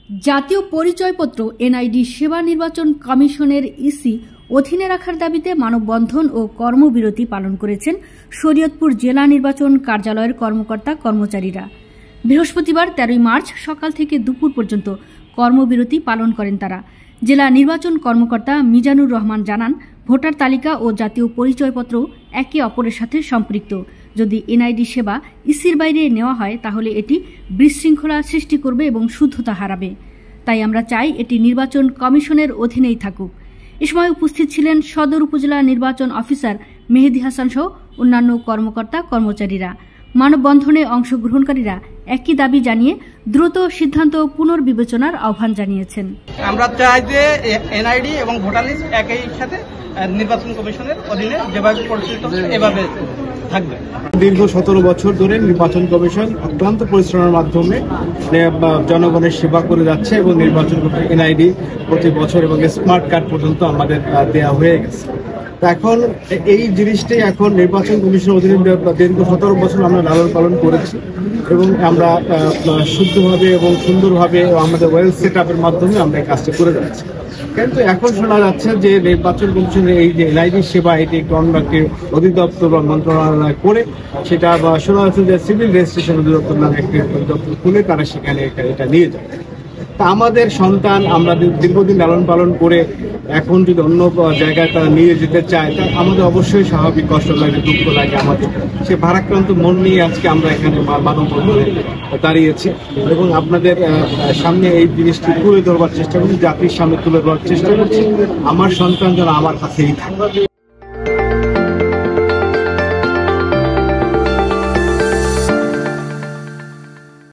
জাতীয় পরিচয়পত্র এনআইডি সেবা নির্বাচন কমিশনের ইসি অধীনে রাখার দাবিতে মানববন্ধন ও কর্মবিরতি পালন করেছেন শরীয়তপুর জেলা নির্বাচন কার্যালয়ের কর্মকর্তা কর্মচারীরা। বৃহস্পতিবার 13 মার্চ সকাল থেকে দুপুর পর্যন্ত কর্মবিরতি পালন করেন তারা। জেলা নির্বাচন কর্মকর্তা মিজানুর রহমান জানান, ভোটার তালিকা ও জাতীয় পরিচয়পত্র একে অপরের সাথে সম্পৃক্ত। যদি এনআইডি সেবা ইসির বাইরে নেওয়া হয় তাহলে এটি বিশৃঙ্খলা সৃষ্টি করবে এবং শুদ্ধতা হারাবে। তাই আমরা চাই এটি নির্বাচন কমিশনের অধীনেই থাকুক। এ সময় উপস্থিত ছিলেন সদর উপজেলা নির্বাচন অফিসার মেহেদী হাসান সহ অন্যান্য কর্মকর্তা কর্মচারীরা। মানববন্ধনে অংশগ্রহণকারীরা একই দাবি জানিয়ে দ্রুত সিদ্ধান্ত পুনর্বিবেচনার আহ্বান জানিয়েছেন। আমরা চাই যে এনআইডি এবং ভোটার লিস্ট একই সাথে নির্বাচন কমিশনের অধীনে যেভাবে পরিচালিত এভাবে থাকবে। দীর্ঘ 17 বছর ধরে নির্বাচন কমিশন অক্লান্ত পরিশ্রমের মাধ্যমে জনগণের সেবা করে যাচ্ছে এবং নির্বাচন এনআইডি প্রতি বছর এবং স্মার্ট কার্ড পর্যন্ত আমাদের দেওয়া হয়ে গেছে। এখন এই জিনিসটাই এখন নির্বাচন কমিশনের অধীনে দীর্ঘ 17 বছর আমরা লালন পালন করেছি এবং আমরা শুদ্ধভাবে এবং সুন্দরভাবে আমাদের ওয়েল সেট আপের মাধ্যমে আমরা এই কাজটা করে যাচ্ছি। কিন্তু এখন শোনা যাচ্ছে যে নির্বাচন কমিশনের এই যে এনআইডি সেবা এটি একটি অন্য একটি অধিদপ্তর বা মন্ত্রণালয় করে সেটা শোনা যাচ্ছে যে সিভিল রেজিস্ট্রেশন অধিদপ্তর নামে একটি অধিদপ্তর খুলে তারা সেখানে এটা নিয়ে যায়। তা আমাদের সন্তান আমরা দীর্ঘদিন লালন পালন করে এখন যদি অন্য জায়গায় তারা নিয়ে যেতে চায় তা আমাদের অবশ্যই স্বাভাবিক কষ্ট লাগে, দুঃখ লাগে। আমাদের সে ভারাক্রান্ত মন নিয়ে আজকে আমরা এখানে মানববন্ধনে দাঁড়িয়েছি এবং আপনাদের সামনে এই জিনিসটি তুলে ধরবার চেষ্টা করছি, জাতির সামনে তুলে ধরার চেষ্টা করছি। আমার সন্তান যেন আমার কাছেই থাকে।